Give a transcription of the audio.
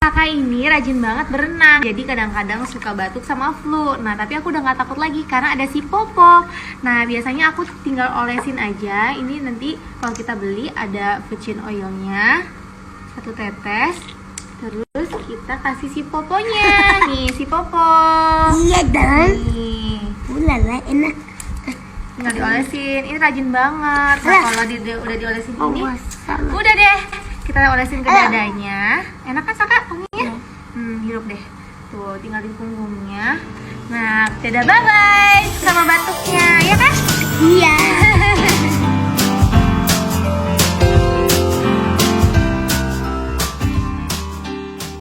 Kakak ini rajin banget berenang, jadi kadang-kadang suka batuk sama flu. Nah, tapi aku udah gak takut lagi karena ada si Popo. Nah, biasanya aku tinggal olesin aja. Ini nanti kalau kita beli ada virgin oilnya, 1 tetes. Terus kita kasih si Poponya. Nih, si Popo. Iya dong. Nih, Ulala, enak. tinggal diolesin. Ini rajin banget. Nah, kalau udah diolesin ini, Wassalam. udah deh. Kita olesin ke dadanya. Enak kan, Saka? Wanginya? Hirup deh. Tuh, tinggal di punggungnya. Nah, dadah bye-bye sama batuknya, ya kan? Iya.